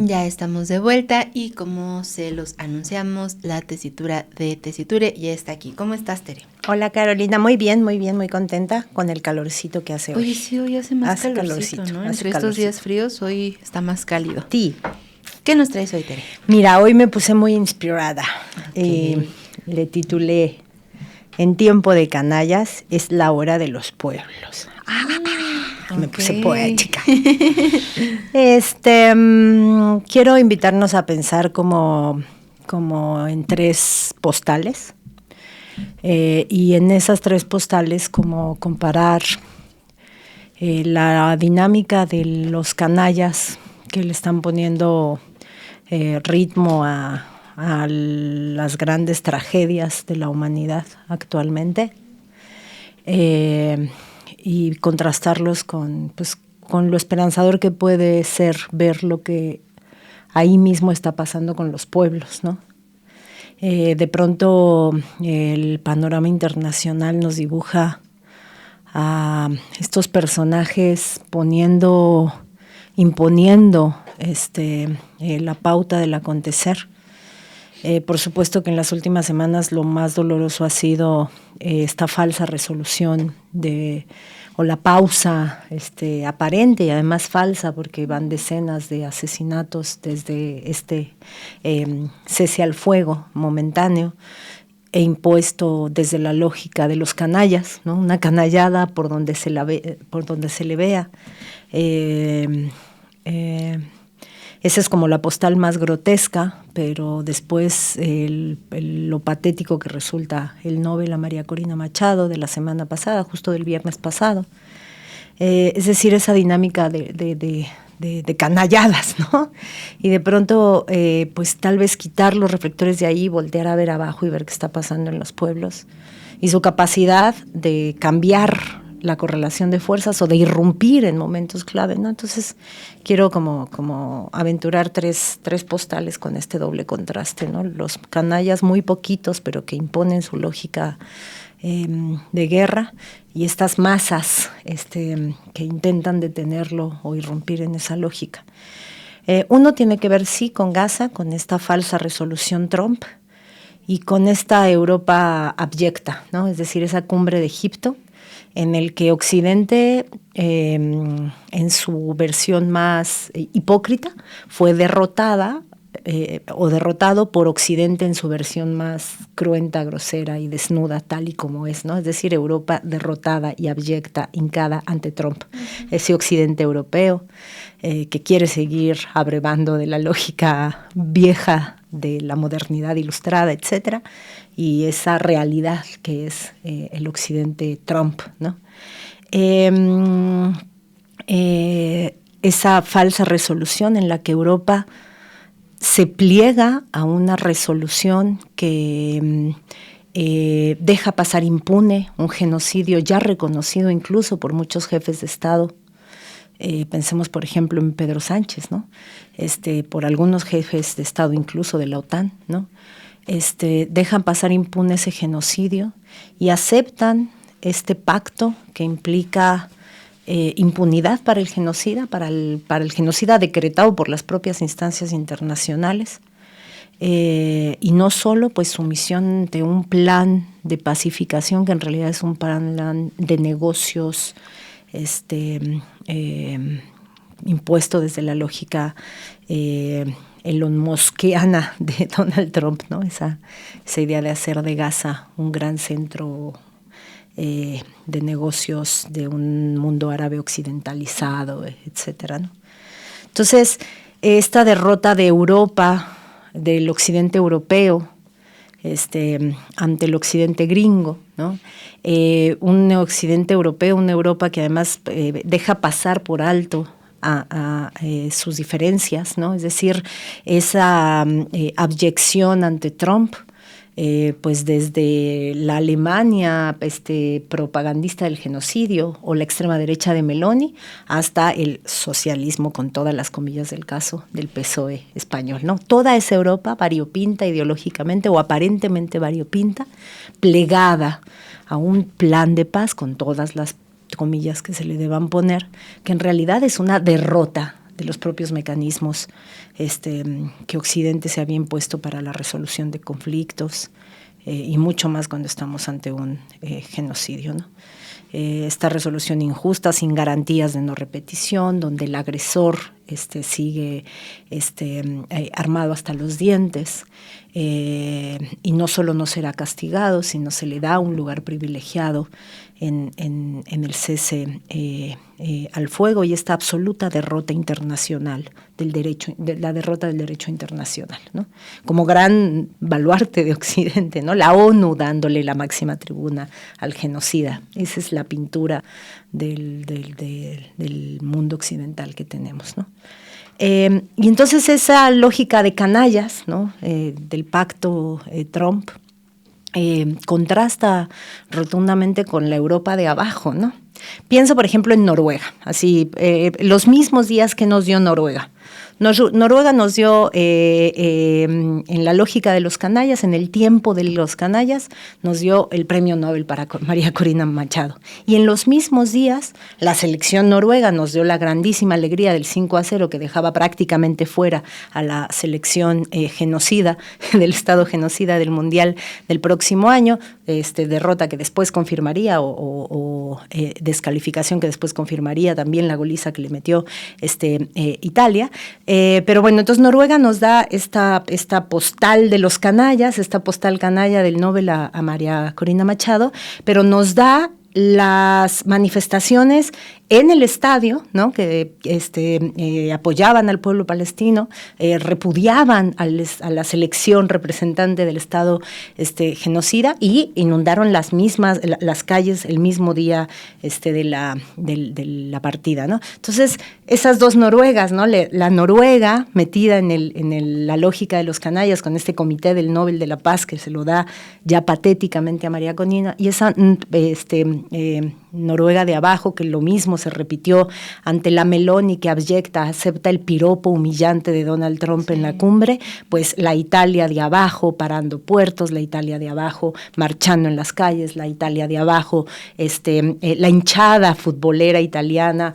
Ya estamos de vuelta y como se los anunciamos, la tesitura de Tesiture ya está aquí. ¿Cómo estás, Tere? Hola, Carolina. Muy bien, muy contenta con el calorcito que hace hoy. Oye, sí, hoy hace más calorcito, ¿no? Entre estos días fríos, hoy está más cálido. Sí. ¿Qué nos traes hoy, Tere? Mira, hoy me puse muy inspirada. Okay. Le titulé En tiempo de canallas es la hora de los pueblos. Me puse poética. Quiero invitarnos a pensar como en 3 postales. Y en esas 3 postales como comparar la dinámica de los canallas que le están poniendo ritmo a las grandes tragedias de la humanidad actualmente, y contrastarlos con lo esperanzador que puede ser ver lo que ahí mismo está pasando con los pueblos, ¿no? De pronto el panorama internacional nos dibuja a estos personajes imponiendo la pauta del acontecer. Por supuesto que en las últimas semanas lo más doloroso ha sido esta falsa resolución o la pausa aparente y además falsa, porque van decenas de asesinatos desde cese al fuego momentáneo e impuesto desde la lógica de los canallas, ¿no? Una canallada por donde se le vea. Esa es como la postal más grotesca, pero después lo patético que resulta el Nobel a María Corina Machado de la semana pasada, justo del viernes pasado. Es decir, esa dinámica de canalladas, ¿no? Y de pronto, pues tal vez quitar los reflectores de ahí, voltear a ver abajo y ver qué está pasando en los pueblos. Y su capacidad de cambiar la correlación de fuerzas o de irrumpir en momentos clave, ¿no? Entonces quiero como aventurar tres postales con este doble contraste, ¿no? Los canallas muy poquitos, pero que imponen su lógica de guerra, y estas masas que intentan detenerlo o irrumpir en esa lógica. Uno tiene que ver, sí, con Gaza, con esta falsa resolución Trump y con esta Europa abyecta, ¿no? Es decir, esa cumbre de Egipto, en el que Occidente, en su versión más hipócrita, fue derrotado por Occidente en su versión más cruenta, grosera y desnuda, tal y como es, ¿no? Es decir, Europa derrotada y abyecta, hincada ante Trump. Ese Occidente europeo que quiere seguir abrevando de la lógica vieja de la modernidad ilustrada, etcétera, y esa realidad que es el Occidente Trump, ¿no? Esa falsa resolución en la que Europa se pliega a una resolución que deja pasar impune un genocidio ya reconocido incluso por muchos jefes de Estado. Pensemos, por ejemplo, en Pedro Sánchez, ¿no? Por algunos jefes de Estado, incluso de la OTAN, ¿no? Dejan pasar impune ese genocidio y aceptan este pacto que implica impunidad para el genocida, para el genocida decretado por las propias instancias internacionales, y no solo pues sumisión de un plan de pacificación que en realidad es un plan de negocios impuesto desde la lógica Elon Muskiana de Donald Trump, ¿no? Esa idea de hacer de Gaza un gran centro de negocios de un mundo árabe occidentalizado, etcétera, ¿no? Entonces, esta derrota de Europa, del occidente europeo, ante el occidente gringo, ¿no? Un occidente europeo, una Europa que además deja pasar por alto a sus diferencias, ¿no? Es decir, esa abyección ante Trump, pues desde la Alemania propagandista del genocidio o la extrema derecha de Meloni hasta el socialismo, con todas las comillas del caso, del PSOE español, ¿no? Toda esa Europa variopinta ideológicamente o aparentemente variopinta, plegada a un plan de paz con todas las comillas que se le deban poner, que en realidad es una derrota de los propios mecanismos que Occidente se había impuesto para la resolución de conflictos, y mucho más cuando estamos ante un genocidio, ¿no? Esta resolución injusta, sin garantías de no repetición, donde el agresor sigue armado hasta los dientes, y no solo no será castigado, sino se le da un lugar privilegiado en el cese al fuego, y esta absoluta derrota internacional del derecho, la derrota del derecho internacional, ¿no? Como gran baluarte de Occidente, ¿no? La ONU dándole la máxima tribuna al genocida. Esa es la pintura del mundo occidental que tenemos, ¿no? Y entonces esa lógica de canallas, ¿no? Del pacto Trump, contrasta rotundamente con la Europa de abajo, ¿no? Pienso, por ejemplo, en Noruega, así, los mismos días que nos dio Noruega. Noruega nos dio, en la lógica de los canallas, en el tiempo de los canallas, nos dio el premio Nobel para María Corina Machado. Y en los mismos días, la selección noruega nos dio la grandísima alegría del 5-0, que dejaba prácticamente fuera a la selección genocida, del Estado genocida del Mundial del próximo año, derrota que después confirmaría, o descalificación que después confirmaría también la goliza que le metió Italia. Pero bueno, entonces Noruega nos da esta postal de los canallas, esta postal canalla del Nobel a María Corina Machado, pero nos da las manifestaciones en el estadio, ¿no? Que apoyaban al pueblo palestino, repudiaban a la selección representante del Estado genocida, y inundaron las calles el mismo día de la partida, ¿no? Entonces, esas dos Noruegas, ¿no? La Noruega metida en la lógica de los canallas, con este comité del Nobel de la Paz que se lo da ya patéticamente a María Corina, y esa Noruega de abajo, que lo mismo se repitió ante la Meloni, que abyecta acepta el piropo humillante de Donald Trump en la cumbre, pues la Italia de abajo parando puertos, la Italia de abajo marchando en las calles, la Italia de abajo, la hinchada futbolera italiana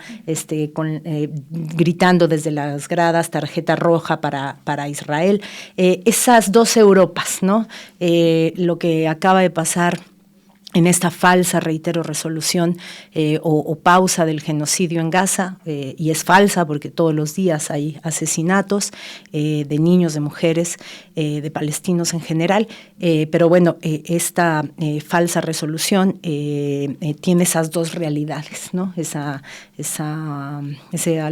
gritando desde las gradas tarjeta roja para Israel. Esas dos Europas, ¿no? Lo que acaba de pasar en esta falsa, reitero, resolución o pausa del genocidio en Gaza, y es falsa porque todos los días hay asesinatos de niños, de mujeres, de palestinos en general, pero bueno, esta falsa resolución tiene esas dos realidades, ¿no? Esa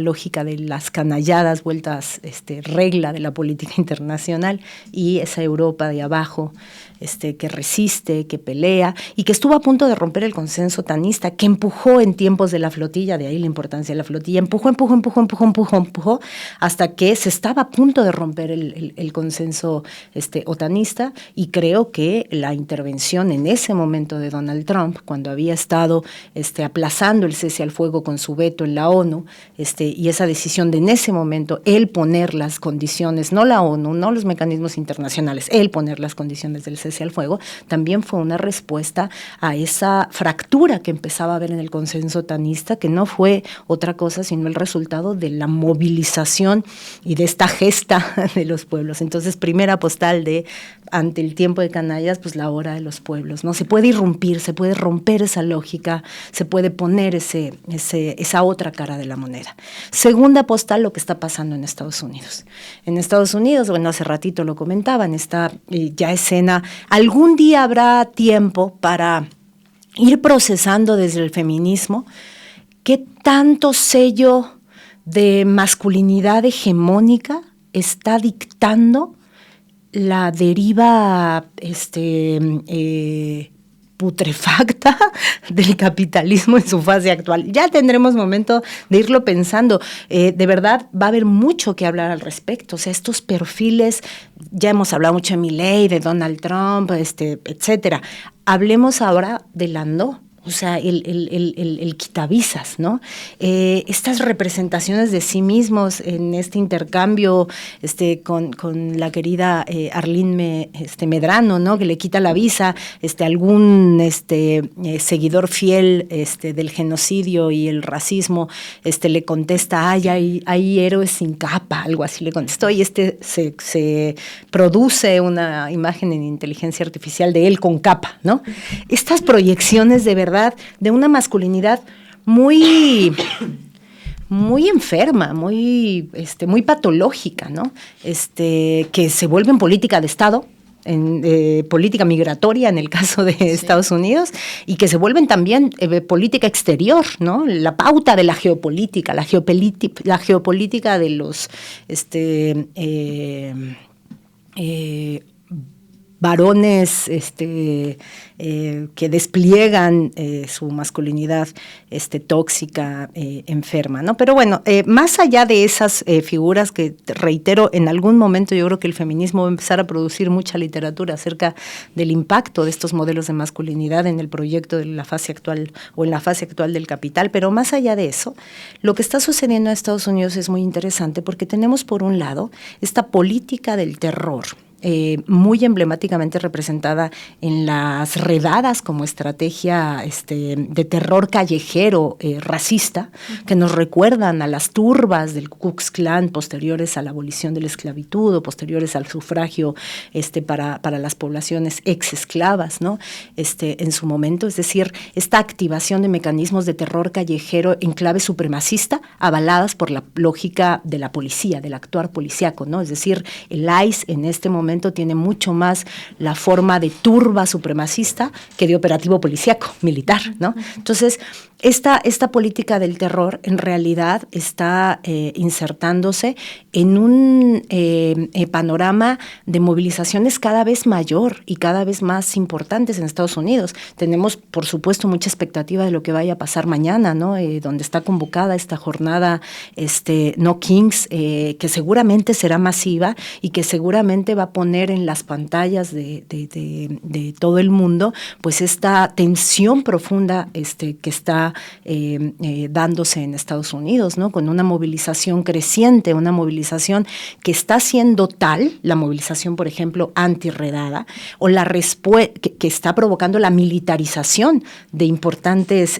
lógica de las canalladas vueltas regla de la política internacional, y esa Europa de abajo que resiste, que pelea, y que estuvo a punto de romper el consenso tanista, que empujó en tiempos de la flotilla, de ahí la importancia de la flotilla, empujó, hasta que se estaba a punto de romper el consenso otanista, y creo que la intervención en ese momento de Donald Trump, cuando había estado aplazando el cese al fuego con su veto en la ONU, y esa decisión de en ese momento él poner las condiciones, no la ONU, no los mecanismos internacionales, él poner las condiciones del cese al fuego, también fue una respuesta a esa fractura que empezaba a haber en el consenso otanista, que no fue otra cosa sino el resultado de la movilización y de esta gesta de los pueblos. Entonces, primera postal de ante el tiempo de canallas, pues la hora de los pueblos, ¿no? Se puede irrumpir, se puede romper esa lógica, se puede poner esa otra cara de la moneda. Segunda postal, lo que está pasando en Estados Unidos. En Estados Unidos, bueno, hace ratito lo comentaba, en esta ya escena, algún día habrá tiempo para ir procesando desde el feminismo qué tanto sello de masculinidad hegemónica está dictando la deriva putrefacta del capitalismo en su fase actual. Ya tendremos momento de irlo pensando. De verdad va a haber mucho que hablar al respecto. O sea, estos perfiles, ya hemos hablado mucho de Milei, de Donald Trump, etcétera. Hablemos ahora de Landó. O sea, el quitavisas, ¿no? Estas representaciones de sí mismos en este intercambio con la querida Arlene Medrano, ¿no? Que le quita la visa, algún seguidor fiel del genocidio y el racismo, le contesta, hay héroes sin capa, algo así le contestó, y se produce una imagen en inteligencia artificial de él con capa, ¿no? Estas proyecciones de verdad de una masculinidad muy enferma, muy patológica, ¿no? Que se vuelve en política de Estado, en política migratoria en el caso de Estados Unidos, y que se vuelven también política exterior, ¿no? La pauta de la geopolítica, la geopolítica de los varones que despliegan su masculinidad tóxica, enferma, ¿no? Pero bueno, más allá de esas figuras que, reitero, en algún momento yo creo que el feminismo va a empezar a producir mucha literatura acerca del impacto de estos modelos de masculinidad en el proyecto de la fase actual o en la fase actual del capital, pero más allá de eso, lo que está sucediendo en Estados Unidos es muy interesante porque tenemos por un lado esta política del terror, muy emblemáticamente representada en las redadas como estrategia de terror callejero racista, que nos recuerdan a las turbas del Ku Klux Klan posteriores a la abolición de la esclavitud o posteriores al sufragio para las poblaciones exesclavas, ¿no? En su momento, es decir, esta activación de mecanismos de terror callejero en clave supremacista, avaladas por la lógica de la policía, del actuar policíaco, ¿no? Es decir, el ICE en este momento tiene mucho más la forma de turba supremacista que de operativo policíaco, militar, ¿no? Entonces, esta política del terror en realidad está insertándose en un panorama de movilizaciones cada vez mayor y cada vez más importantes en Estados Unidos. Tenemos, por supuesto, mucha expectativa de lo que vaya a pasar mañana, ¿no? Donde está convocada esta jornada No Kings, que seguramente será masiva y que seguramente va a poner en las pantallas de todo el mundo pues esta tensión profunda que está dándose en Estados Unidos, ¿no? Con una movilización creciente, una movilización que está siendo tal, la movilización, por ejemplo, antirredada, o la que está provocando la militarización de importantes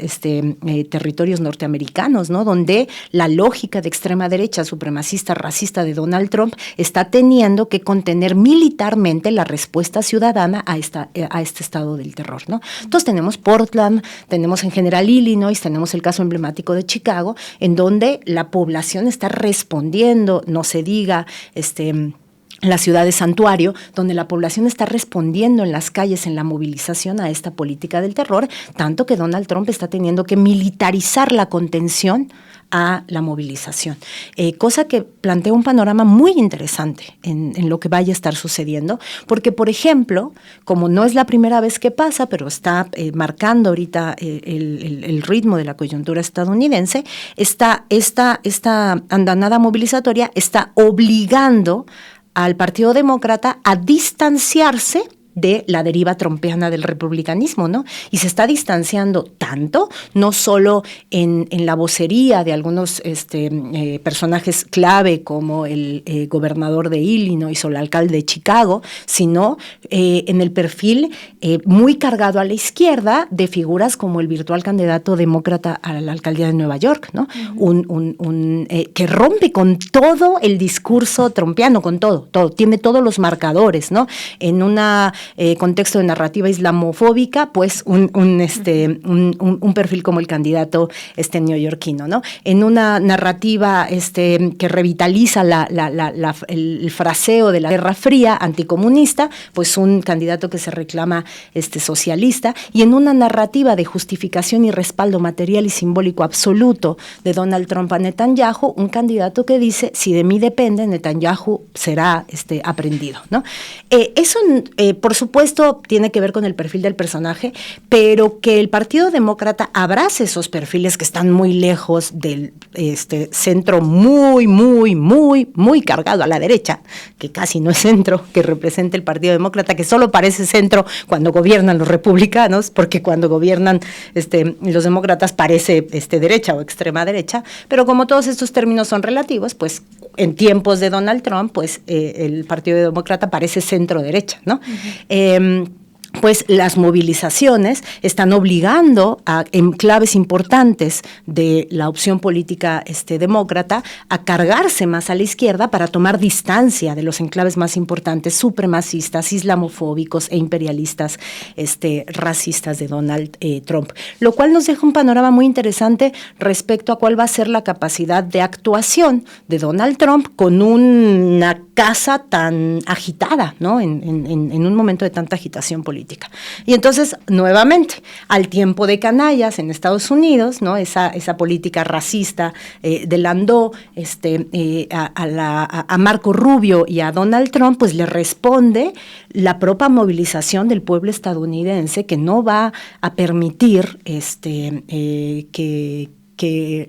territorios norteamericanos, ¿no? Donde la lógica de extrema derecha, supremacista, racista de Donald Trump está teniendo que contener militarmente la respuesta ciudadana a este estado del terror, ¿no? Entonces tenemos Portland, tenemos en general Illinois, tenemos el caso emblemático de Chicago, en donde la población está respondiendo, no se diga la ciudad de Santuario, donde la población está respondiendo en las calles, en la movilización a esta política del terror, tanto que Donald Trump está teniendo que militarizar la contención a la movilización, cosa que plantea un panorama muy interesante en lo que vaya a estar sucediendo, porque, por ejemplo, como no es la primera vez que pasa, pero está marcando ahorita el ritmo de la coyuntura estadounidense, esta andanada movilizatoria está obligando al Partido Demócrata a distanciarse de la deriva trumpiana del republicanismo, ¿no? Y se está distanciando tanto, no solo en la vocería de algunos personajes clave como el gobernador de Illinois o el alcalde de Chicago, sino en el perfil muy cargado a la izquierda de figuras como el virtual candidato demócrata a la alcaldía de Nueva York, ¿no? Que rompe con todo el discurso trumpiano, con todo, tiene todos los marcadores, ¿no? En una contexto de narrativa islamofóbica, pues un perfil como el candidato neoyorquino, ¿no? En una narrativa que revitaliza el fraseo de la Guerra Fría anticomunista, pues un candidato que se reclama socialista, y en una narrativa de justificación y respaldo material y simbólico absoluto de Donald Trump a Netanyahu, un candidato que dice, si de mí depende, Netanyahu será aprendido, ¿no? Eso, por supuesto, tiene que ver con el perfil del personaje, pero que el Partido Demócrata abrace esos perfiles que están muy lejos del centro muy cargado a la derecha, que casi no es centro, que representa el Partido Demócrata, que solo parece centro cuando gobiernan los republicanos, porque cuando gobiernan los demócratas parece derecha o extrema derecha, pero como todos estos términos son relativos, pues en tiempos de Donald Trump, pues el Partido Demócrata parece centro derecha, ¿no? Pues las movilizaciones están obligando a enclaves importantes de la opción política demócrata a cargarse más a la izquierda para tomar distancia de los enclaves más importantes, supremacistas, islamofóbicos e imperialistas racistas de Donald Trump. Lo cual nos deja un panorama muy interesante respecto a cuál va a ser la capacidad de actuación de Donald Trump con una casa tan agitada, ¿no? En un momento de tanta agitación política. Y entonces, nuevamente, al tiempo de canallas en Estados Unidos, ¿no? Esa política racista de Landau a Marco Rubio y a Donald Trump, pues le responde la propia movilización del pueblo estadounidense, que no va a permitir que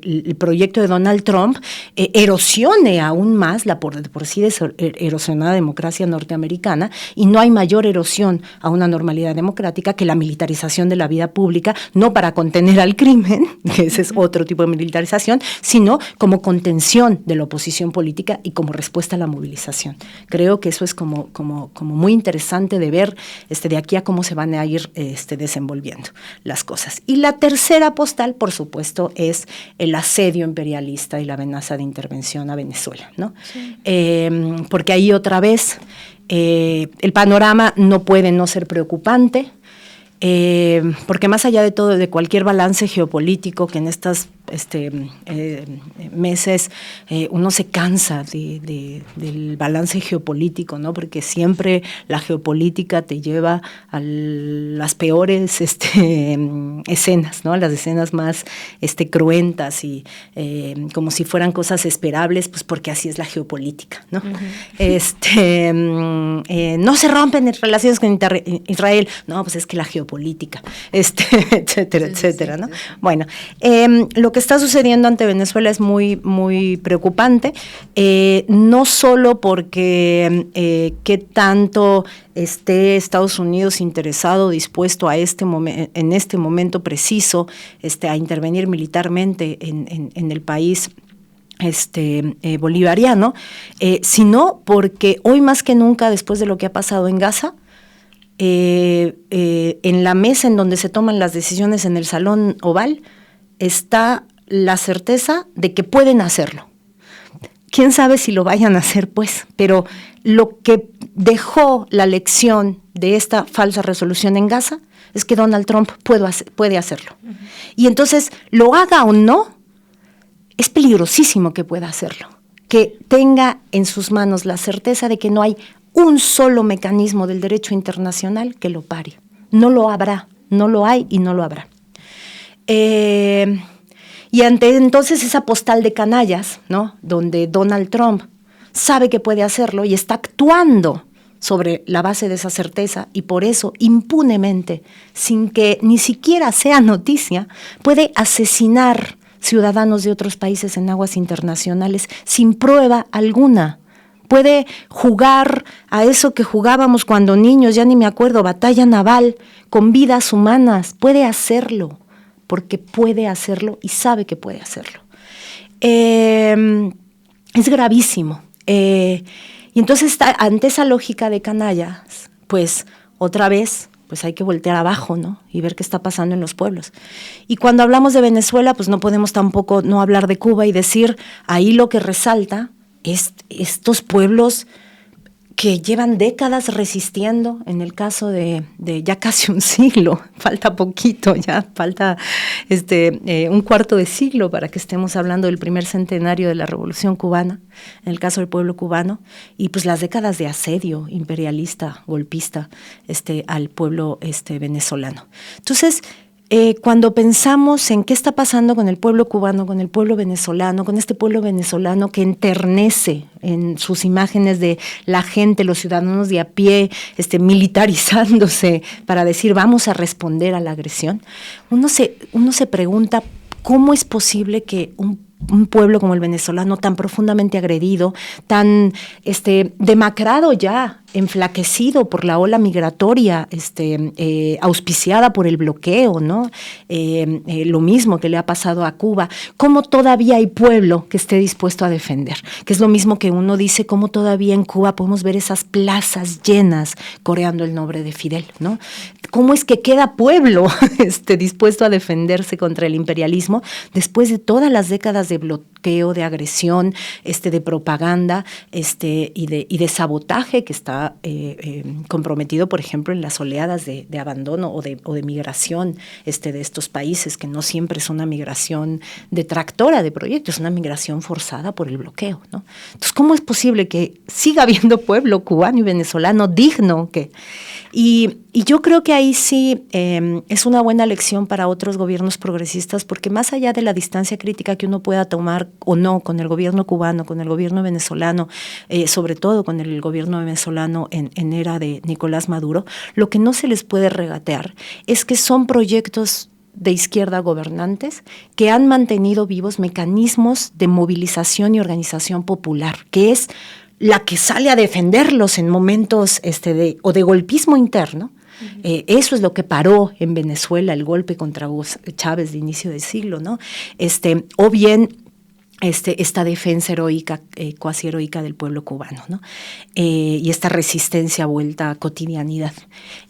el proyecto de Donald Trump erosione aún más la por sí erosionada democracia norteamericana, y no hay mayor erosión a una normalidad democrática que la militarización de la vida pública, no para contener al crimen, que ese es otro tipo de militarización, sino como contención de la oposición política y como respuesta a la movilización. Creo que eso es como muy interesante de ver de aquí a cómo se van a ir desenvolviendo las cosas. Y la tercera postal, por supuesto, es el asedio imperialista y la amenaza de intervención a Venezuela, ¿no? Sí. Porque ahí otra vez el panorama no puede no ser preocupante, porque más allá de todo, de cualquier balance geopolítico que en estas meses uno se cansa del balance geopolítico, ¿no? Porque siempre la geopolítica te lleva a las peores escenas, ¿no? Las escenas más cruentas y como si fueran cosas esperables, pues porque así es la geopolítica, ¿no? No se rompen las relaciones con Israel, no, pues es que la geopolítica, etcétera, etcétera, ¿no? Bueno, lo que está sucediendo ante Venezuela es muy, muy preocupante, no solo porque qué tanto esté Estados Unidos interesado, dispuesto en este momento preciso a intervenir militarmente en el país bolivariano, sino porque hoy más que nunca, después de lo que ha pasado en Gaza, en la mesa en donde se toman las decisiones en el Salón Oval, está la certeza de que pueden hacerlo. Quién sabe si lo vayan a hacer, pues, pero lo que dejó la lección de esta falsa resolución en Gaza es que Donald Trump puede hacerlo. Uh-huh. Y entonces, lo haga o no, es peligrosísimo que pueda hacerlo, que tenga en sus manos la certeza de que no hay un solo mecanismo del derecho internacional que lo pare. No lo habrá, no lo hay y no lo habrá. Y ante entonces esa postal de canallas, ¿no? Donde Donald Trump sabe que puede hacerlo y está actuando sobre la base de esa certeza, y por eso impunemente, sin que ni siquiera sea noticia, puede asesinar ciudadanos de otros países en aguas internacionales sin prueba alguna. Puede jugar a eso que jugábamos cuando niños, ya ni me acuerdo, batalla naval, con vidas humanas. Puede hacerlo, porque puede hacerlo y sabe que puede hacerlo. Es gravísimo. Y entonces, ante esa lógica de canallas, pues otra vez, pues hay que voltear abajo, ¿no? Y ver qué está pasando en los pueblos. Y cuando hablamos de Venezuela, pues no podemos tampoco no hablar de Cuba y decir, ahí lo que resalta es estos pueblos que llevan décadas resistiendo, en el caso de ya casi un siglo, falta poquito, ya falta un cuarto de siglo para que estemos hablando del primer centenario de la Revolución Cubana, en el caso del pueblo cubano, y pues las décadas de asedio imperialista, golpista, al pueblo venezolano. Entonces, Cuando pensamos en qué está pasando con el pueblo cubano, con el pueblo venezolano, con este pueblo venezolano que enternece en sus imágenes de la gente, los ciudadanos de a pie, militarizándose para decir vamos a responder a la agresión, uno se pregunta cómo es posible que un pueblo como el venezolano, tan profundamente agredido, tan demacrado ya, enflaquecido por la ola migratoria, auspiciada por el bloqueo, ¿no? Lo mismo que le ha pasado a Cuba, cómo todavía hay pueblo que esté dispuesto a defender, que es lo mismo que uno dice, cómo todavía en Cuba podemos ver esas plazas llenas coreando el nombre de Fidel, ¿no? ¿Cómo es que queda pueblo dispuesto a defenderse contra el imperialismo después de todas las décadas de bloqueo, de agresión, de propaganda y de sabotaje que está comprometido, por ejemplo, en las oleadas de abandono o de migración de estos países, que no siempre es una migración detractora de proyectos, es una migración forzada por el bloqueo, ¿no? Entonces, ¿cómo es posible que siga habiendo pueblo cubano y venezolano digno? Y yo creo que ahí sí es una buena lección para otros gobiernos progresistas, porque más allá de la distancia crítica que uno pueda tomar o no con el gobierno cubano, con el gobierno venezolano, sobre todo con el gobierno venezolano en era de Nicolás Maduro, lo que no se les puede regatear es que son proyectos de izquierda gobernantes que han mantenido vivos mecanismos de movilización y organización popular, que es la que sale a defenderlos en momentos o de golpismo interno. Eso es lo que paró en Venezuela el golpe contra Chávez de inicio del siglo, ¿no? O bien esta defensa heroica, cuasi heroica del pueblo cubano, ¿no? Y esta resistencia vuelta a cotidianidad.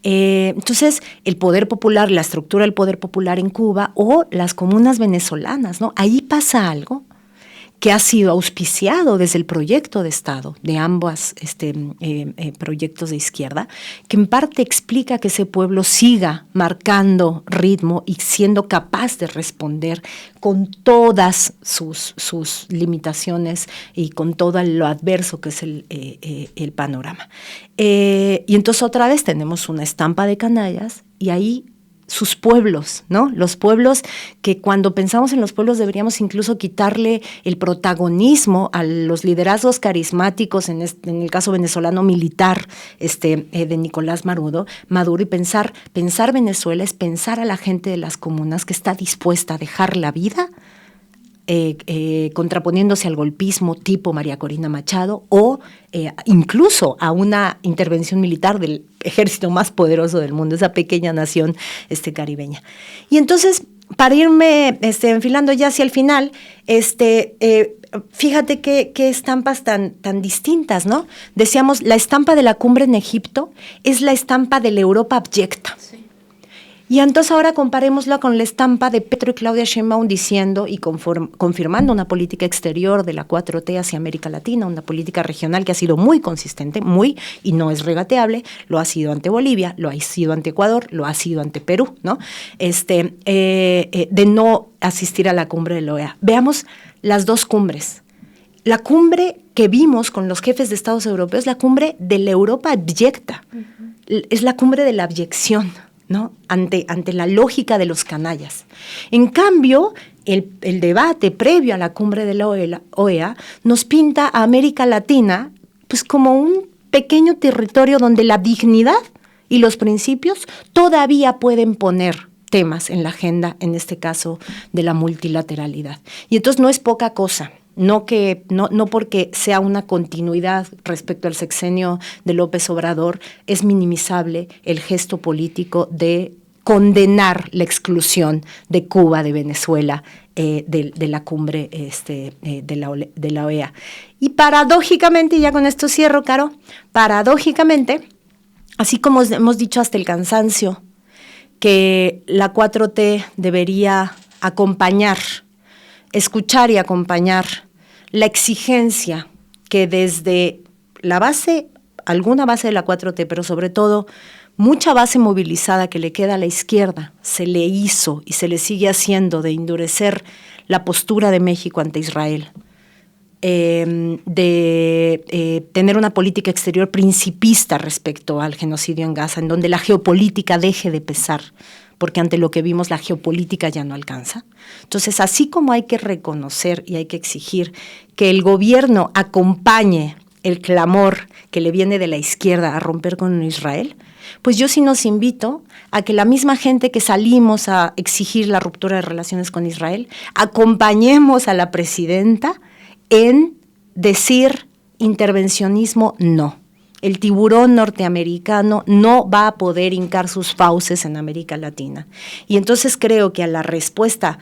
Entonces, el poder popular, la estructura del poder popular en Cuba o las comunas venezolanas, ¿no? Ahí pasa algo que ha sido auspiciado desde el proyecto de Estado de ambos proyectos de izquierda, que en parte explica que ese pueblo siga marcando ritmo y siendo capaz de responder con todas sus limitaciones y con todo lo adverso que es el panorama. Y entonces otra vez tenemos una estampa de canallas y ahí sus pueblos, ¿no? Los pueblos que cuando pensamos en los pueblos deberíamos incluso quitarle el protagonismo a los liderazgos carismáticos, en el caso venezolano militar, de Nicolás Maduro, y pensar Venezuela es pensar a la gente de las comunas que está dispuesta a dejar la vida contraponiéndose al golpismo tipo María Corina Machado o incluso a una intervención militar del ejército más poderoso del mundo, esa pequeña nación caribeña. Y entonces, para irme enfilando ya hacia el final, fíjate qué estampas tan distintas, ¿no? Decíamos, la estampa de la cumbre en Egipto es la estampa de la Europa abyecta. Sí. Y entonces ahora comparémosla con la estampa de Petro y Claudia Sheinbaum diciendo y confirmando una política exterior de la 4T hacia América Latina, una política regional que ha sido muy consistente, y no es regateable, lo ha sido ante Bolivia, lo ha sido ante Ecuador, lo ha sido ante Perú, ¿no? De no asistir a la cumbre de la OEA. Veamos las dos cumbres. La cumbre que vimos con los jefes de Estados europeos, la cumbre de la Europa abyecta, es la cumbre de la abyección, ¿no? Ante la lógica de los canallas. En cambio, el debate previo a la cumbre de la OEA nos pinta a América Latina pues como un pequeño territorio donde la dignidad y los principios todavía pueden poner temas en la agenda, en este caso de la multilateralidad. Y entonces no es poca cosa. No porque sea una continuidad respecto al sexenio de López Obrador, es minimizable el gesto político de condenar la exclusión de Cuba, de Venezuela, de la cumbre de la OEA. Y paradójicamente, y ya con esto cierro, Caro, paradójicamente, así como hemos dicho hasta el cansancio, que la 4T debería escuchar y acompañar la exigencia que desde la base, alguna base de la 4T, pero sobre todo mucha base movilizada que le queda a la izquierda, se le hizo y se le sigue haciendo de endurecer la postura de México ante Israel, de tener una política exterior principista respecto al genocidio en Gaza, en donde la geopolítica deje de pesar porque ante lo que vimos la geopolítica ya no alcanza. Entonces, así como hay que reconocer y hay que exigir que el gobierno acompañe el clamor que le viene de la izquierda a romper con Israel, pues yo sí nos invito a que la misma gente que salimos a exigir la ruptura de relaciones con Israel, acompañemos a la presidenta en decir intervencionismo no. El tiburón norteamericano no va a poder hincar sus fauces en América Latina. Y entonces creo que a la respuesta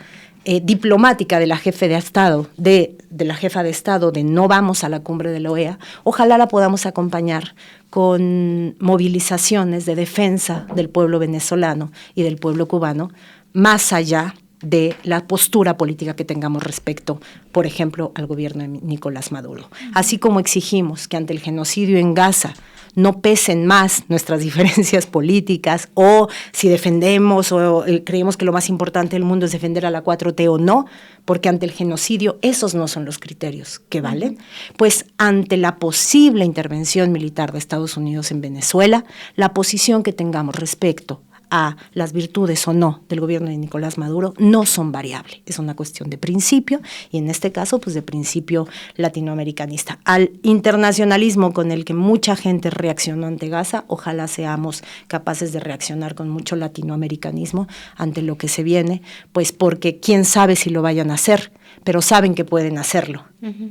diplomática de la jefa de Estado, de la jefa de Estado de no vamos a la cumbre de la OEA, ojalá la podamos acompañar con movilizaciones de defensa del pueblo venezolano y del pueblo cubano, más allá de la postura política que tengamos respecto, por ejemplo, al gobierno de Nicolás Maduro. Así como exigimos que ante el genocidio en Gaza no pesen más nuestras diferencias políticas, o si defendemos o creemos que lo más importante del mundo es defender a la 4T o no, porque ante el genocidio esos no son los criterios que valen, pues ante la posible intervención militar de Estados Unidos en Venezuela, la posición que tengamos respecto a las virtudes o no del gobierno de Nicolás Maduro no son variables, es una cuestión de principio, y en este caso pues de principio latinoamericanista. Al internacionalismo con el que mucha gente reaccionó ante Gaza, ojalá seamos capaces de reaccionar con mucho latinoamericanismo ante lo que se viene, pues porque quién sabe si lo vayan a hacer, pero saben que pueden hacerlo,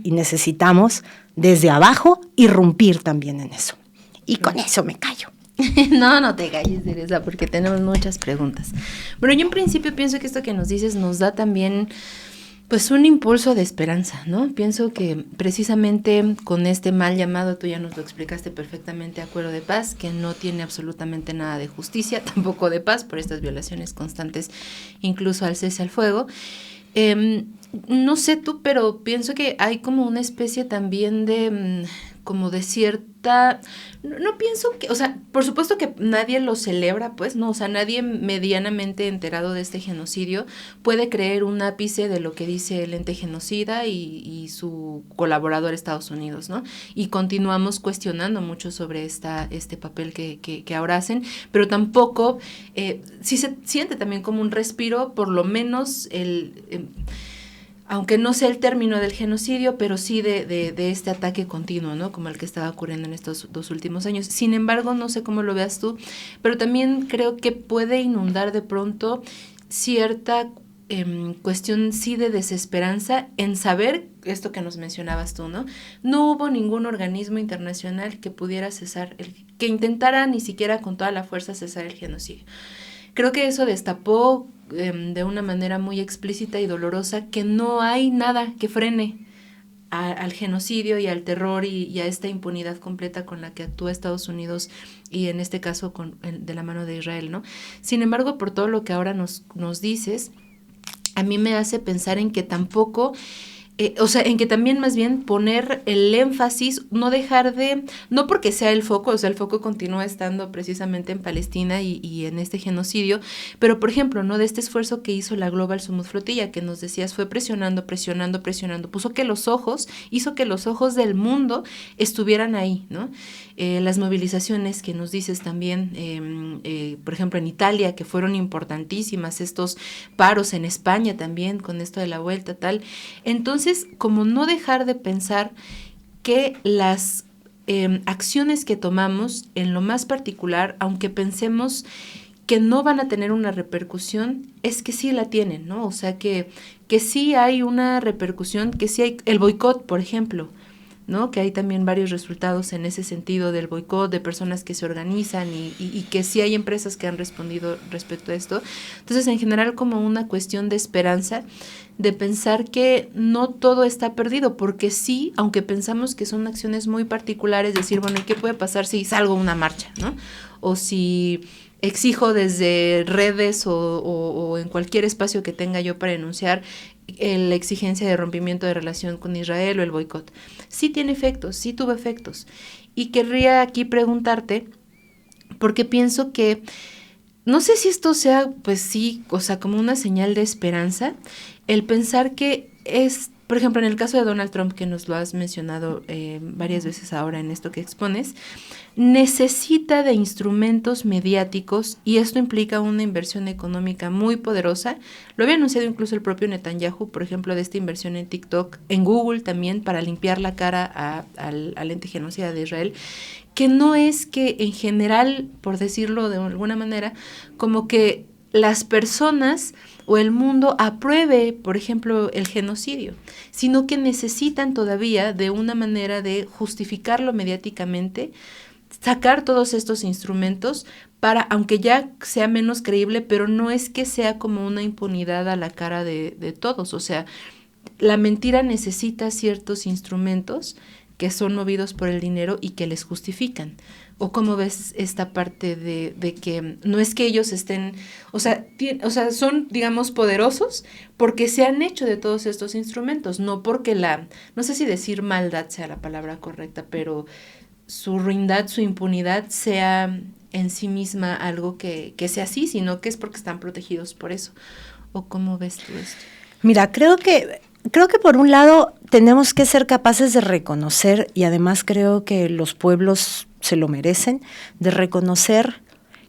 y necesitamos desde abajo irrumpir también en eso. Y con eso me callo. No, no te calles, Teresa, porque tenemos muchas preguntas. Bueno, yo en principio pienso que esto que nos dices nos da también pues un impulso de esperanza, ¿no? Pienso que precisamente con este mal llamado, tú ya nos lo explicaste perfectamente, acuerdo de paz, que no tiene absolutamente nada de justicia, tampoco de paz, por estas violaciones constantes, incluso al cese al fuego. No sé tú, pero pienso que hay como una especie también de como de cierta, no pienso que, o sea, por supuesto que nadie lo celebra, pues, no, o sea, nadie medianamente enterado de este genocidio puede creer un ápice de lo que dice el ente genocida y su colaborador Estados Unidos, ¿no? Y continuamos cuestionando mucho sobre este papel que ahora hacen, pero tampoco, sí se siente también como un respiro, por lo menos aunque no sea el término del genocidio, pero sí de este ataque continuo, ¿no? Como el que estaba ocurriendo en estos 2 últimos años. Sin embargo, no sé cómo lo veas tú, pero también creo que puede inundar de pronto cierta cuestión, sí, de desesperanza en saber esto que nos mencionabas tú, ¿no? No hubo ningún organismo internacional que pudiera que intentara ni siquiera con toda la fuerza cesar el genocidio. Creo que eso destapó de una manera muy explícita y dolorosa que no hay nada que frene al genocidio y al terror y a esta impunidad completa con la que actúa Estados Unidos y en este caso de la mano de Israel, ¿no? Sin embargo, por todo lo que ahora nos dices, a mí me hace pensar en que tampoco... o sea, en que también más bien poner el énfasis, no dejar no porque sea el foco, o sea, el foco continúa estando precisamente en Palestina y en este genocidio, pero por ejemplo, ¿no? De este esfuerzo que hizo la Global Summit Flotilla, que nos decías, fue presionando, hizo que los ojos del mundo estuvieran ahí, ¿no? Las movilizaciones que nos dices también, por ejemplo, en Italia, que fueron importantísimas, estos paros en España también, con esto de la vuelta, tal. Entonces, como no dejar de pensar que las acciones que tomamos, en lo más particular, aunque pensemos que no van a tener una repercusión, es que sí la tienen, ¿no? O sea, que sí hay una repercusión, que sí hay el boicot, por ejemplo, ¿no? Que hay también varios resultados en ese sentido del boicot, de personas que se organizan y que sí hay empresas que han respondido respecto a esto. Entonces, en general, como una cuestión de esperanza, de pensar que no todo está perdido, porque sí, aunque pensamos que son acciones muy particulares, decir, bueno, ¿y qué puede pasar si salgo a una marcha, ¿no? O si exijo desde redes o en cualquier espacio que tenga yo para denunciar la exigencia de rompimiento de relación con Israel o el boicot. Sí tiene efectos, sí tuvo efectos. Y querría aquí preguntarte, porque pienso que, no sé si esto sea, pues sí, o sea, como una señal de esperanza, el pensar que por ejemplo, en el caso de Donald Trump, que nos lo has mencionado varias veces ahora en esto que expones, necesita de instrumentos mediáticos y esto implica una inversión económica muy poderosa. Lo había anunciado incluso el propio Netanyahu, por ejemplo, de esta inversión en TikTok, en Google también, para limpiar la cara al ente genocida de Israel, que no es que en general, por decirlo de alguna manera, como que las personas o el mundo apruebe, por ejemplo, el genocidio, sino que necesitan todavía de una manera de justificarlo mediáticamente, sacar todos estos instrumentos para, aunque ya sea menos creíble, pero no es que sea como una impunidad a la cara de todos, o sea, la mentira necesita ciertos instrumentos que son movidos por el dinero y que les justifican. ¿O cómo ves esta parte de que no es que ellos estén, o sea, son, digamos, poderosos porque se han hecho de todos estos instrumentos, no porque no sé si decir maldad sea la palabra correcta, pero su ruindad, su impunidad sea en sí misma algo que sea así, sino que es porque están protegidos por eso? ¿O cómo ves tú esto? Mira, creo que por un lado tenemos que ser capaces de reconocer, y además creo que los pueblos se lo merecen, de reconocer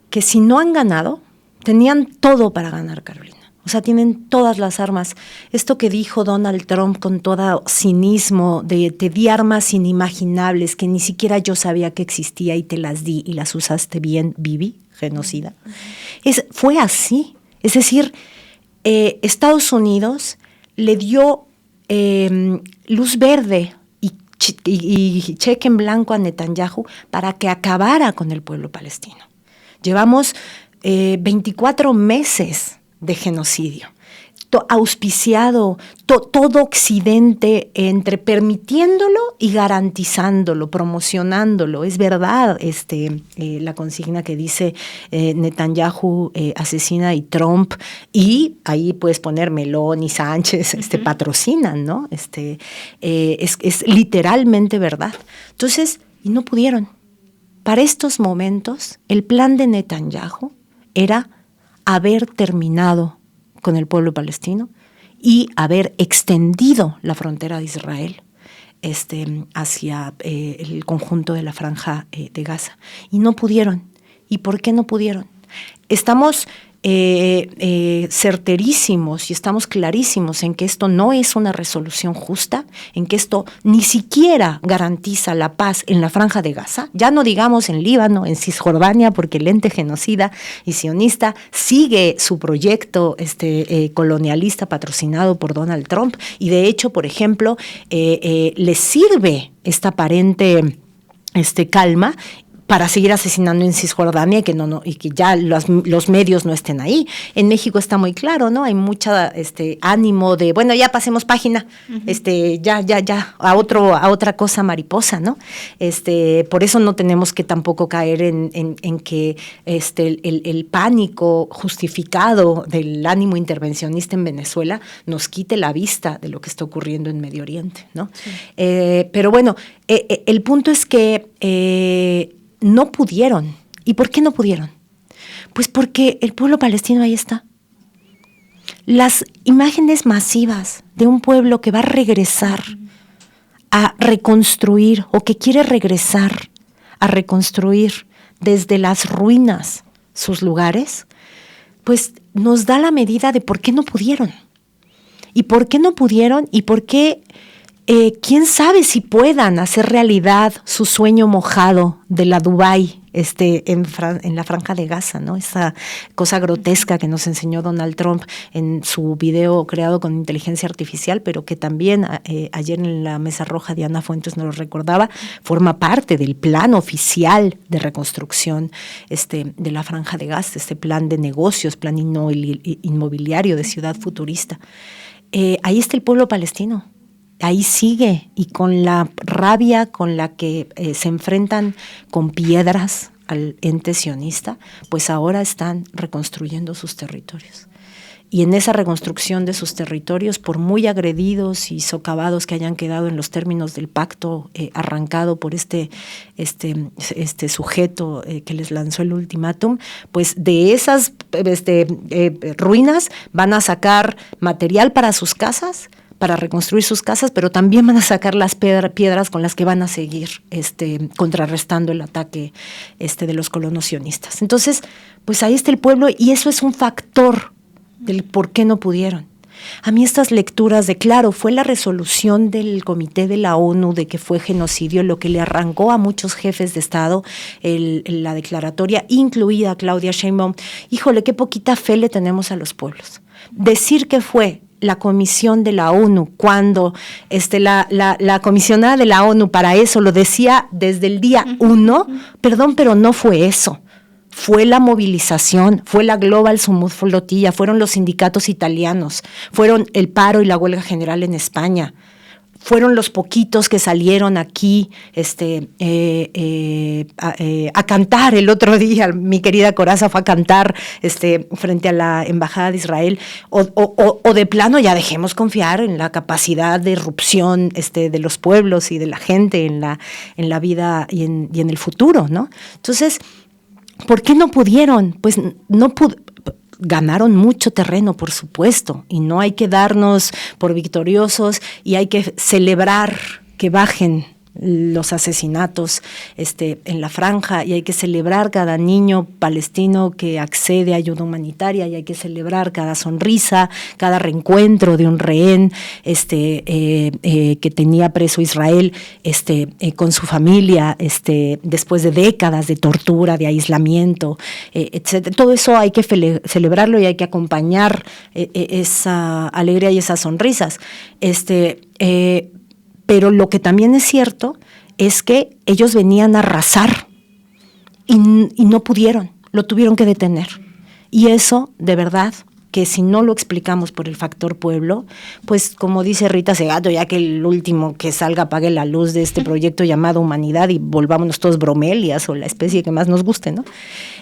que si no han ganado, tenían todo para ganar, Carolina. O sea, tienen todas las armas. Esto que dijo Donald Trump con todo cinismo, de te di armas inimaginables que ni siquiera yo sabía que existía y te las di y las usaste bien, Bibi, genocida. Fue así. Es decir, Estados Unidos le dio luz verde y cheque en blanco a Netanyahu para que acabara con el pueblo palestino. Llevamos 24 meses de genocidio, auspiciado todo Occidente entre permitiéndolo y garantizándolo, promocionándolo. Es verdad la consigna que dice Netanyahu asesina y Trump, y ahí puedes poner Meloni, Sánchez, patrocinan, ¿no? Es literalmente verdad. Entonces, y no pudieron. Para estos momentos, el plan de Netanyahu era haber terminado con el pueblo palestino y haber extendido la frontera de Israel hacia el conjunto de la Franja de Gaza. Y no pudieron. ¿Y por qué no pudieron? Estamos certerísimos y estamos clarísimos en que esto no es una resolución justa, en que esto ni siquiera garantiza la paz en la Franja de Gaza, ya no digamos en Líbano, en Cisjordania, porque el ente genocida y sionista sigue su proyecto colonialista patrocinado por Donald Trump, y de hecho, por ejemplo, les sirve esta aparente calma para seguir asesinando en Cisjordania y que ya los medios no estén ahí. En México está muy claro, ¿no? Hay mucha ánimo de, bueno, ya pasemos página, ya, a otra cosa mariposa, ¿no? Por eso no tenemos que tampoco caer en que el pánico justificado del ánimo intervencionista en Venezuela nos quite la vista de lo que está ocurriendo en Medio Oriente, ¿no? Sí. Pero bueno, el punto es que no pudieron. ¿Y por qué no pudieron? Pues porque el pueblo palestino ahí está. Las imágenes masivas de un pueblo que va a regresar a reconstruir, o que quiere regresar a reconstruir desde las ruinas sus lugares, pues nos da la medida de por qué no pudieron. Y por qué no pudieron y por qué quién sabe si puedan hacer realidad su sueño mojado de la Dubái en la Franja de Gaza, ¿no? Esa cosa grotesca que nos enseñó Donald Trump en su video creado con inteligencia artificial, pero que también ayer en la Mesa Roja Diana Fuentes nos lo recordaba, forma parte del plan oficial de reconstrucción de la Franja de Gaza, este plan de negocios, plan inmobiliario de ciudad futurista. Ahí está el pueblo palestino. Ahí sigue, y con la rabia con la que se enfrentan con piedras al ente sionista, pues ahora están reconstruyendo sus territorios. Y en esa reconstrucción de sus territorios, por muy agredidos y socavados que hayan quedado en los términos del pacto arrancado por este sujeto que les lanzó el ultimátum, pues de esas ruinas van a sacar material para sus casas, para reconstruir sus casas, pero también van a sacar las piedras con las que van a seguir contrarrestando el ataque de los colonos sionistas. Entonces, pues ahí está el pueblo, y eso es un factor del por qué no pudieron. A mí estas lecturas de, claro, fue la resolución del Comité de la ONU de que fue genocidio lo que le arrancó a muchos jefes de Estado la declaratoria, incluida Claudia Sheinbaum. Híjole, qué poquita fe le tenemos a los pueblos. Decir que fue la comisión de la ONU, cuando la comisionada de la ONU para eso lo decía desde el día 1, perdón, pero no fue eso. Fue la movilización, fue la Global Sumud Flotilla, fueron los sindicatos italianos, fueron el paro y la huelga general en España, fueron los poquitos que salieron aquí a cantar el otro día. Mi querida Corazza fue a cantar frente a la Embajada de Israel, o de plano ya dejemos confiar en la capacidad de irrupción de los pueblos y de la gente en la vida y en el futuro, ¿no? Entonces, ¿por qué no pudieron? Pues ganaron mucho terreno, por supuesto, y no hay que darnos por victoriosos, y hay que celebrar que bajen los asesinatos en la franja, y hay que celebrar cada niño palestino que accede a ayuda humanitaria, y hay que celebrar cada sonrisa, cada reencuentro de un rehén que tenía preso Israel con su familia después de décadas de tortura, de aislamiento, etc. Todo eso hay que celebrarlo, y hay que acompañar esa alegría y esas sonrisas. Pero lo que también es cierto es que ellos venían a arrasar y no pudieron, lo tuvieron que detener. Y eso, de verdad, que si no lo explicamos por el factor pueblo, pues como dice Rita Segato, ya que el último que salga apague la luz de este proyecto llamado humanidad y volvámonos todos bromelias o la especie que más nos guste, ¿no?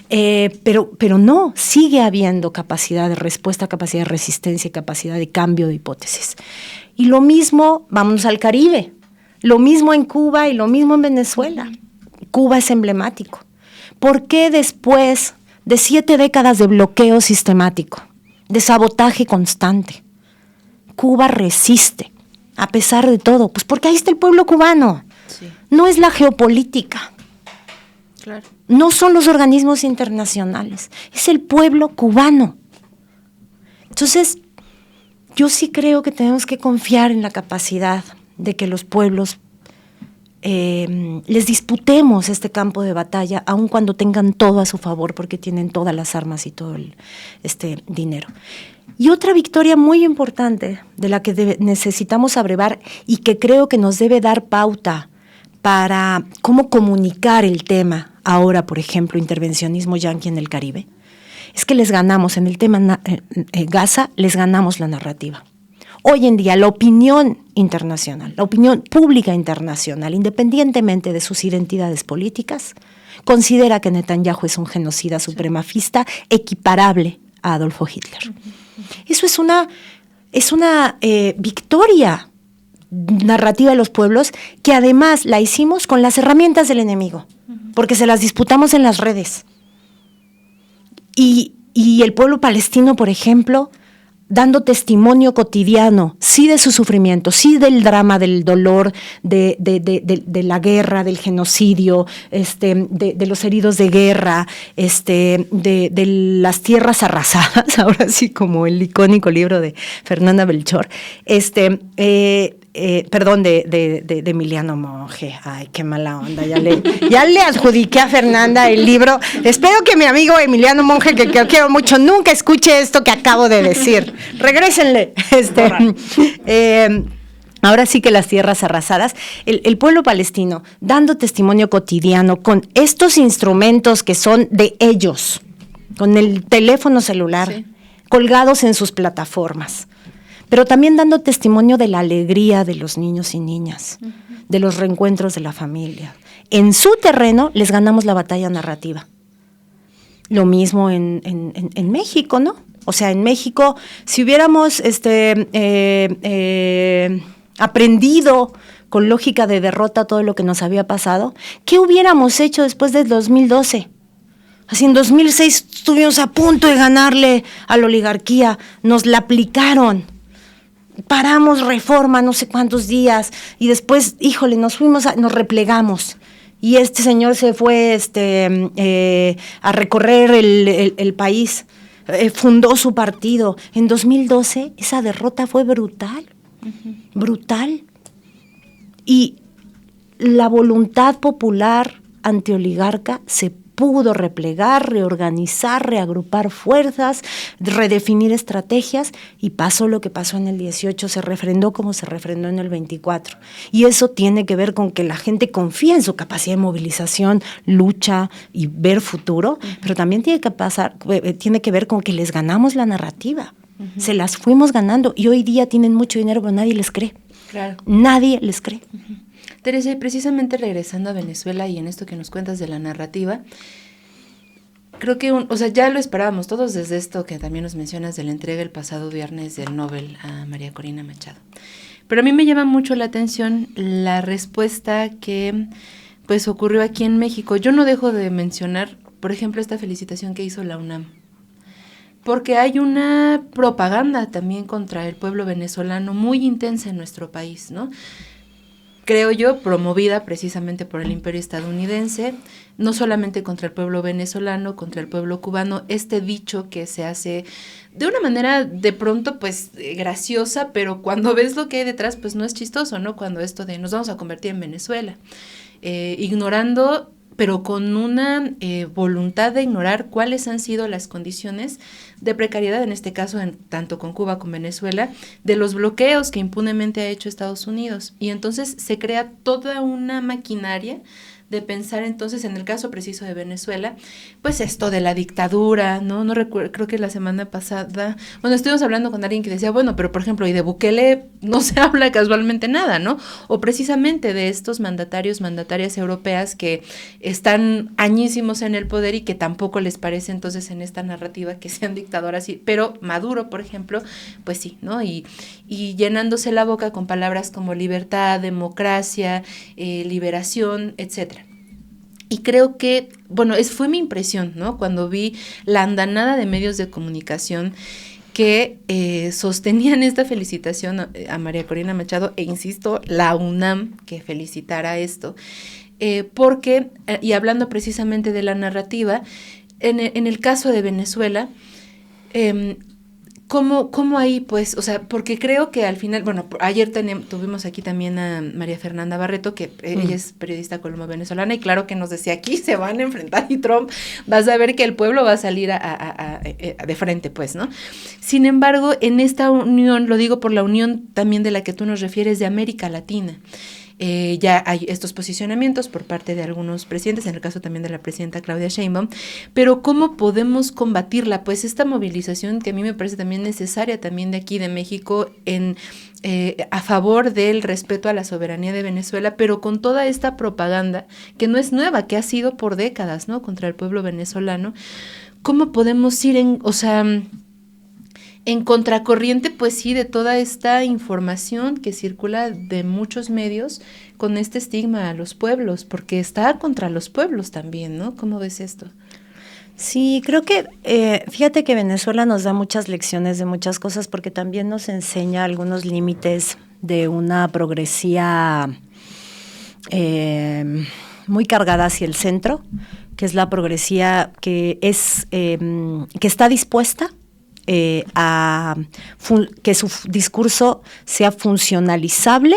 Pero no, sigue habiendo capacidad de respuesta, capacidad de resistencia, capacidad de cambio de hipótesis. Y lo mismo, vámonos al Caribe, lo mismo en Cuba y lo mismo en Venezuela. Cuba es emblemático. ¿Por qué después de 7 décadas de bloqueo sistemático, de sabotaje constante, Cuba resiste, a pesar de todo? Pues porque ahí está el pueblo cubano. Sí. No es la geopolítica. Claro. No son los organismos internacionales, es el pueblo cubano. Entonces, yo sí creo que tenemos que confiar en la capacidad de que los pueblos les disputemos este campo de batalla, aun cuando tengan todo a su favor, porque tienen todas las armas y todo el dinero. Y otra victoria muy importante de la que necesitamos abrevar, y que creo que nos debe dar pauta para cómo comunicar el tema ahora, por ejemplo, intervencionismo yanqui en el Caribe, es que les ganamos en el tema Gaza, les ganamos la narrativa. Hoy en día la opinión internacional, la opinión pública internacional, independientemente de sus identidades políticas, considera que Netanyahu es un genocida supremacista equiparable a Adolfo Hitler. Eso es una victoria narrativa de los pueblos, que además la hicimos con las herramientas del enemigo, porque se las disputamos en las redes. Y el pueblo palestino, por ejemplo, dando testimonio cotidiano, sí de su sufrimiento, sí del drama, del dolor, de la guerra, del genocidio, de los heridos de guerra, de las tierras arrasadas, ahora sí como el icónico libro de Fernanda Belchor, perdón, de Emiliano Monge. Ay, qué mala onda, ya le adjudiqué a Fernanda el libro. Espero que mi amigo Emiliano Monge, que quiero mucho, nunca escuche esto que acabo de decir. Regrésenle. Ahora sí que las tierras arrasadas, el pueblo palestino dando testimonio cotidiano con estos instrumentos que son de ellos, con el teléfono celular, sí, colgados en sus plataformas, pero también dando testimonio de la alegría de los niños y niñas, de los reencuentros de la familia. En su terreno les ganamos la batalla narrativa. Lo mismo en México, ¿no? O sea, en México, si hubiéramos aprendido con lógica de derrota todo lo que nos había pasado, ¿qué hubiéramos hecho después del 2012? Así en 2006 estuvimos a punto de ganarle a la oligarquía, nos la aplicaron. paramos Reforma no sé cuántos días y después, híjole, nos replegamos. Y este señor se fue a recorrer el país, fundó su partido. En 2012 esa derrota fue brutal, brutal. Y la voluntad popular antioligarca se pudo replegar, reorganizar, reagrupar fuerzas, redefinir estrategias, y pasó lo que pasó en el 18, se refrendó como se refrendó en el 24. Y eso tiene que ver con que la gente confía en su capacidad de movilización, lucha y ver futuro, pero también tiene que ver con que les ganamos la narrativa. Se las fuimos ganando y hoy día tienen mucho dinero, pero nadie les cree. Claro. Nadie les cree. Teresa, y precisamente regresando a Venezuela y en esto que nos cuentas de la narrativa, creo que, ya lo esperábamos todos desde esto que también nos mencionas de la entrega el pasado viernes del Nobel a María Corina Machado. Pero a mí me llama mucho la atención la respuesta que pues ocurrió aquí en México. Yo no dejo de mencionar, por ejemplo, esta felicitación que hizo la UNAM, porque hay una propaganda también contra el pueblo venezolano muy intensa en nuestro país, ¿no? Creo yo, promovida precisamente por el imperio estadounidense, no solamente contra el pueblo venezolano, contra el pueblo cubano, este dicho que se hace de una manera de pronto pues graciosa, pero cuando ves lo que hay detrás pues no es chistoso, ¿no? Cuando esto de nos vamos a convertir en Venezuela, ignorando, pero con una voluntad de ignorar cuáles han sido las condiciones de precariedad, en este caso tanto con Cuba como Venezuela, de los bloqueos que impunemente ha hecho Estados Unidos. Y entonces se crea toda una maquinaria de pensar entonces en el caso preciso de Venezuela, pues esto de la dictadura, no recuerdo, creo que la semana pasada, estuvimos hablando con alguien que decía, pero por ejemplo, y de Bukele no se habla casualmente nada, ¿no? O precisamente de estos mandatarias europeas que están añísimos en el poder y que tampoco les parece entonces en esta narrativa que sean dictadoras, pero Maduro, por ejemplo, pues sí, ¿no? Y llenándose la boca con palabras como libertad, democracia, liberación, etcétera. Y creo que, fue mi impresión, ¿no? Cuando vi la andanada de medios de comunicación que sostenían esta felicitación a María Corina Machado, e insisto, la UNAM que felicitara esto, porque, y hablando precisamente de la narrativa, en el caso de Venezuela, ¿Cómo ahí, pues, porque creo que al final, ayer tuvimos aquí también a María Fernanda Barreto, que ella es periodista colombo-venezolana, y claro que nos decía, aquí se van a enfrentar y Trump, vas a ver que el pueblo va a salir de frente, pues, ¿no? Sin embargo, en esta unión, lo digo por la unión también de la que tú nos refieres de América Latina, ya hay estos posicionamientos por parte de algunos presidentes, en el caso también de la presidenta Claudia Sheinbaum, pero ¿cómo podemos combatirla? Pues esta movilización que a mí me parece también necesaria también de aquí de México a favor del respeto a la soberanía de Venezuela, pero con toda esta propaganda que no es nueva, que ha sido por décadas, ¿no? Contra el pueblo venezolano. ¿Cómo podemos ir en contracorriente, pues sí, de toda esta información que circula de muchos medios con este estigma a los pueblos, porque está contra los pueblos también, ¿no? ¿Cómo ves esto? Sí, creo que, fíjate que Venezuela nos da muchas lecciones de muchas cosas, porque también nos enseña algunos límites de una progresía muy cargada hacia el centro, que es la progresía que está dispuesta que su discurso sea funcionalizable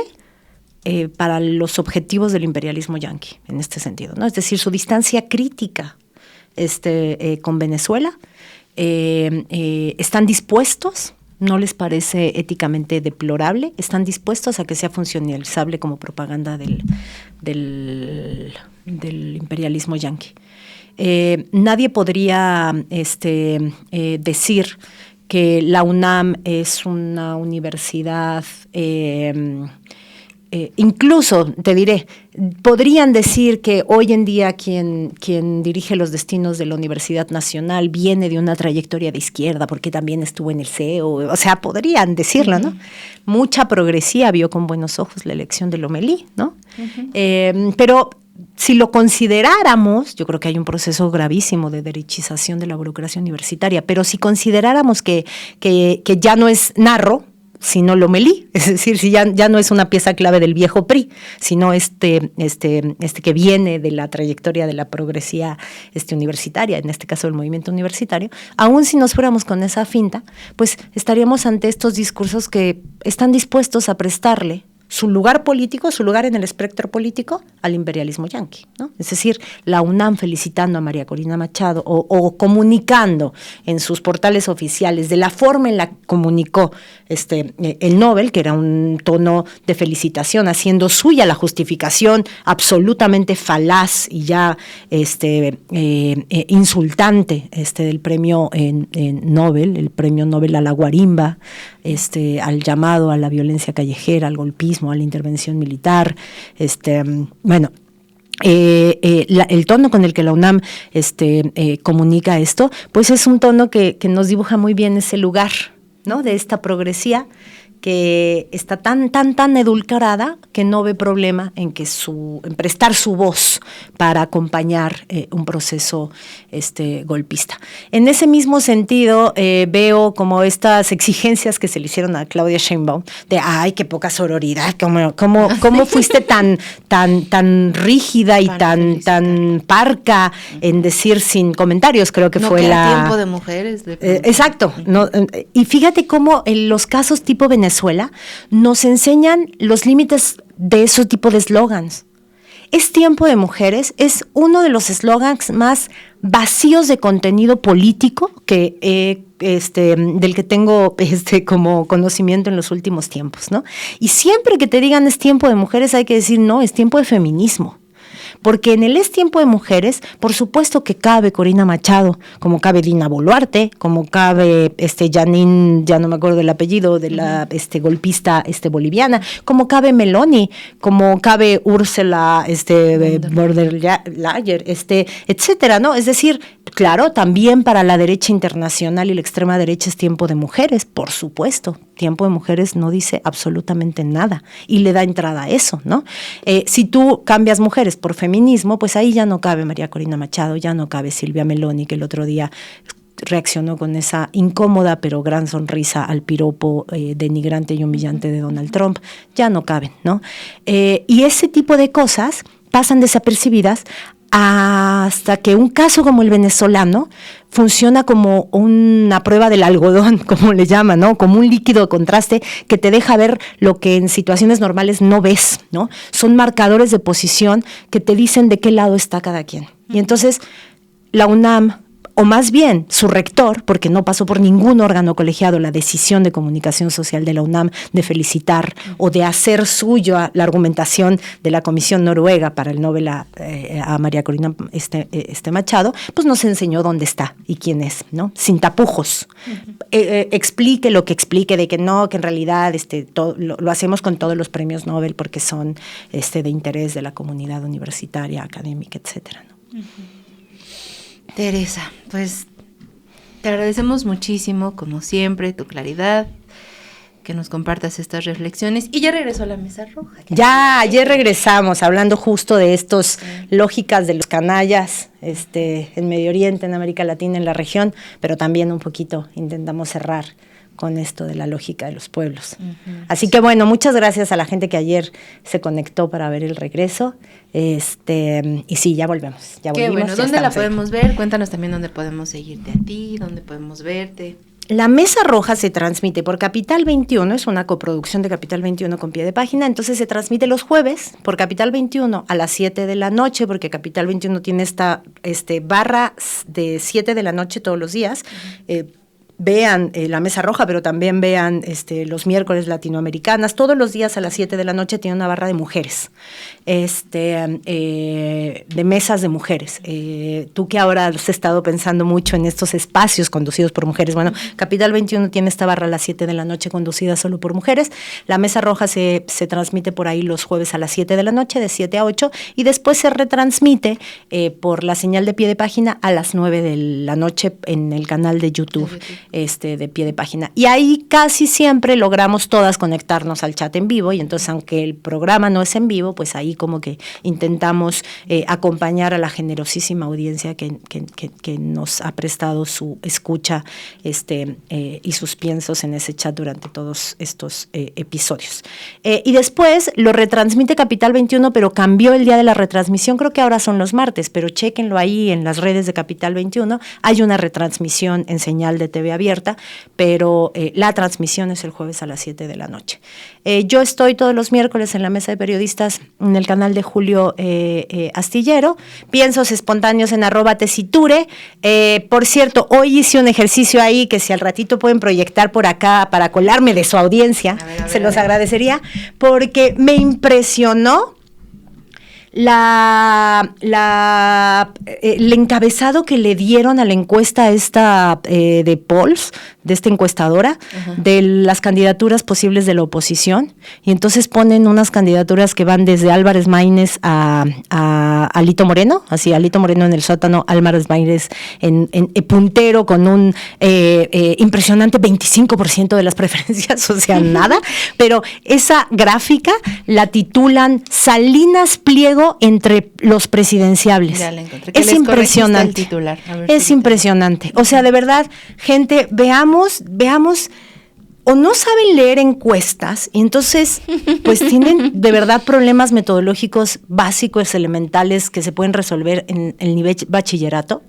para los objetivos del imperialismo yanqui, en este sentido, ¿no? Es decir, su distancia crítica con Venezuela, están dispuestos, no les parece éticamente deplorable, están dispuestos a que sea funcionalizable como propaganda del imperialismo yanqui. Nadie podría decir que la UNAM es una universidad, incluso, te diré, podrían decir que hoy en día quien dirige los destinos de la Universidad Nacional viene de una trayectoria de izquierda, porque también estuvo en el CEO, o sea, podrían decirlo, ¿no? Mucha progresía vio con buenos ojos la elección de Lomelí, ¿no? Pero si lo consideráramos, yo creo que hay un proceso gravísimo de derechización de la burocracia universitaria, pero si consideráramos que ya no es Narro, sino Lomelí, es decir, si ya no es una pieza clave del viejo PRI, sino este que viene de la trayectoria de la progresía universitaria, en este caso del movimiento universitario, aún si nos fuéramos con esa finta, pues estaríamos ante estos discursos que están dispuestos a prestarle su lugar político, su lugar en el espectro político al imperialismo yanqui, ¿no? Es decir, la UNAM felicitando a María Corina Machado o comunicando en sus portales oficiales de la forma en la que comunicó el Nobel, que era un tono de felicitación, haciendo suya la justificación absolutamente falaz y ya insultante del premio Nobel, el premio Nobel a la guarimba, al llamado a la violencia callejera, al golpismo, a la intervención militar, bueno, el tono con el que la UNAM comunica esto, pues es un tono que nos dibuja muy bien ese lugar, ¿no? De esta progresía que está tan edulcorada que no ve problema en prestar su voz para acompañar un proceso golpista. En ese mismo sentido, veo como estas exigencias que se le hicieron a Claudia Sheinbaum de ¡ay, qué poca sororidad! ¿Cómo fuiste tan rígida y tan parca en decir sin comentarios? Creo que no fue tiempo de mujeres. Exacto. No, y fíjate cómo en los casos tipo Venezuela nos enseñan los límites de ese tipo de eslogans. Es tiempo de mujeres, es uno de los eslogans más vacíos de contenido político que del que tengo como conocimiento en los últimos tiempos, ¿no? Y siempre que te digan es tiempo de mujeres hay que decir no, es tiempo de feminismo. Porque en el Es tiempo de mujeres, por supuesto que cabe Corina Machado, como cabe Dina Boluarte, como cabe Janine, ya no me acuerdo del apellido, de la golpista boliviana, como cabe Meloni, como cabe Ursula von der Leyen, etcétera, ¿no? Es decir, claro, también para la derecha internacional y la extrema derecha es tiempo de mujeres, por supuesto. Tiempo de mujeres no dice absolutamente nada y le da entrada a eso, ¿no? Si tú cambias mujeres por feminismo, pues ahí ya no cabe María Corina Machado, ya no cabe Silvia Meloni, que el otro día reaccionó con esa incómoda pero gran sonrisa al piropo denigrante y humillante de Donald Trump, ya no caben, ¿no? Y ese tipo de cosas pasan desapercibidas hasta que un caso como el venezolano funciona como una prueba del algodón, como le llaman, ¿no? Como un líquido de contraste que te deja ver lo que en situaciones normales no ves, ¿no? Son marcadores de posición que te dicen de qué lado está cada quien. Y entonces la UNAM, o más bien su rector, porque no pasó por ningún órgano colegiado la decisión de comunicación social de la UNAM de felicitar o de hacer suyo la argumentación de la Comisión Noruega para el Nobel a María Corina Machado, pues nos enseñó dónde está y quién es, ¿no? Sin tapujos. Explique lo que explique de que no, que en realidad lo hacemos con todos los premios Nobel porque son de interés de la comunidad universitaria, académica, etcétera, ¿no? Teresa, pues te agradecemos muchísimo, como siempre, tu claridad, que nos compartas estas reflexiones. Y ya regresó a la mesa roja. Ya, ayer regresamos, hablando justo de estos lógicas de los canallas en Medio Oriente, en América Latina, en la región, pero también un poquito intentamos cerrar con esto de la lógica de los pueblos. Uh-huh. Así que bueno, muchas gracias a la gente que ayer se conectó para ver el regreso. Y sí, ya volvemos. Qué bueno, ¿dónde la podemos ver? Cuéntanos también dónde podemos seguirte a ti, dónde podemos verte. La Mesa Roja se transmite por Capital 21, es una coproducción de Capital 21 con Pie de Página, entonces se transmite los jueves por Capital 21 a las 7 de la noche, porque Capital 21 tiene esta barra de 7 de la noche todos los días. Uh-huh. Vean La Mesa Roja, pero también vean los miércoles latinoamericanas. Todos los días a las 7 de la noche tiene una barra de mujeres, de mesas de mujeres. Tú que ahora has estado pensando mucho en estos espacios conducidos por mujeres, bueno, Capital 21 tiene esta barra a las 7 de la noche conducida solo por mujeres. La Mesa Roja se transmite por ahí los jueves a las 7 de la noche, de 7 a 8, y después se retransmite por la señal de Pie de Página a las 9 de la noche en el canal de YouTube. de pie de página. Y ahí casi siempre logramos todas conectarnos al chat en vivo, y entonces aunque el programa no es en vivo, pues ahí como que intentamos acompañar a la generosísima audiencia que nos ha prestado su escucha y sus piensos en ese chat durante todos estos episodios. Y después lo retransmite Capital 21, pero cambió el día de la retransmisión, creo que ahora son los martes, pero chéquenlo ahí en las redes de Capital 21, hay una retransmisión en señal de TV abierta, pero la transmisión es el jueves a las 7 de la noche. Yo estoy todos los miércoles en la mesa de periodistas en el canal de Julio Astillero, piensos espontáneos en @tesiture. Por cierto, hoy hice un ejercicio ahí que si al ratito pueden proyectar por acá para colarme de su audiencia, se los agradecería, porque me impresionó el encabezado que le dieron a la encuesta esta de Polls, de esta encuestadora, de las candidaturas posibles de la oposición, y entonces ponen unas candidaturas que van desde Álvarez Maínez a Alito Moreno, así Alito Moreno en el sótano, Álvarez Maínez en puntero con un impresionante 25% de las preferencias, o sea, nada, pero esa gráfica la titulan Salinas Pliego entre los presidenciables. Ya la encontré. Es impresionante. El titular. Es impresionante. O sea, de verdad, gente, veamos, o no saben leer encuestas, y entonces pues tienen de verdad problemas metodológicos básicos, elementales, que se pueden resolver en el nivel bachillerato,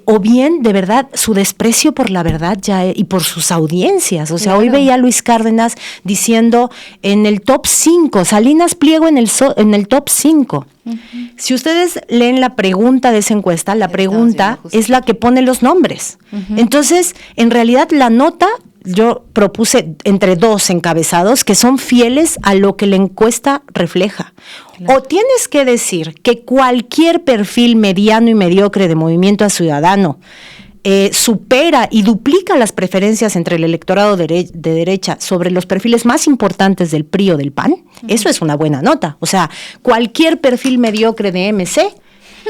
o bien de verdad su desprecio por la verdad ya y por sus audiencias. O sea, claro. Hoy veía a Luis Cárdenas diciendo en el top 5, Salinas Pliego en el top 5. Uh-huh. Si ustedes leen la pregunta de esa encuesta, la pregunta es la que pone los nombres. Uh-huh. Entonces, en realidad la nota, yo propuse entre dos encabezados que son fieles a lo que la encuesta refleja. Claro. O tienes que decir que cualquier perfil mediano y mediocre de Movimiento Ciudadano supera y duplica las preferencias entre el electorado de derecha sobre los perfiles más importantes del PRI o del PAN, eso es una buena nota. O sea, cualquier perfil mediocre de MC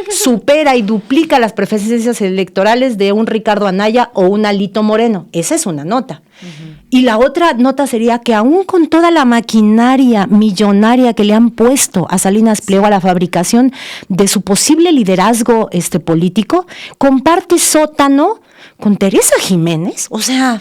supera y duplica las preferencias electorales de un Ricardo Anaya o un Alito Moreno. Esa es una nota. Uh-huh. Y la otra nota sería que aún con toda la maquinaria millonaria que le han puesto a Salinas Pliego a la fabricación de su posible liderazgo político, comparte sótano con Teresa Jiménez, o sea,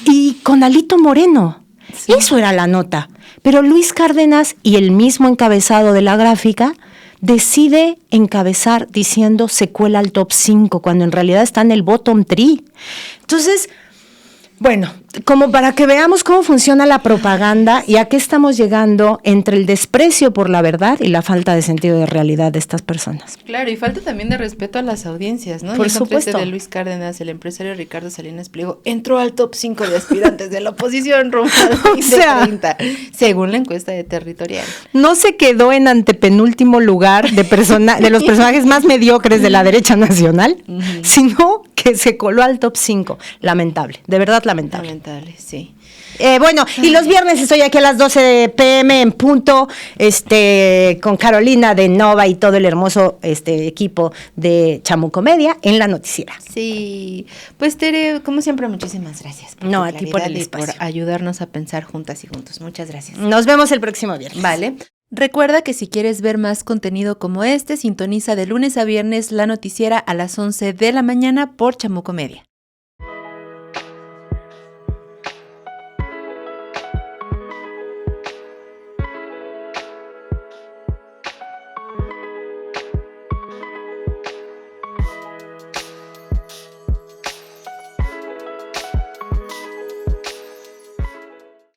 y con Alito Moreno. Sí. Eso era la nota. Pero Luis Cárdenas y el mismo encabezado de la gráfica decide encabezar diciendo se cuela al top 5, cuando en realidad está en el bottom 3. Entonces, bueno, como para que veamos cómo funciona la propaganda y a qué estamos llegando entre el desprecio por la verdad y la falta de sentido de realidad de estas personas. Claro, y falta también de respeto a las audiencias, ¿no? Por supuesto. De Luis Cárdenas, el empresario Ricardo Salinas Pliego, entró al top 5 de aspirantes de la oposición rumbo al 2030, según la encuesta de Territorial. No se quedó en antepenúltimo lugar de los personajes más mediocres de la derecha nacional, uh-huh, sino que se coló al top 5. Lamentable, de verdad lamentable. Sí. Bueno, y los viernes estoy aquí a las 12 p.m. en punto, con Carolina de Nova y todo el hermoso equipo de Chamuco Media en la noticiera. Sí, pues Tere, como siempre, muchísimas gracias. No, a ti por el espacio. Por ayudarnos a pensar juntas y juntos. Muchas gracias. Nos vemos el próximo viernes. Vale. Recuerda que si quieres ver más contenido como sintoniza de lunes a viernes la noticiera a las 11 de la mañana por Chamuco Media.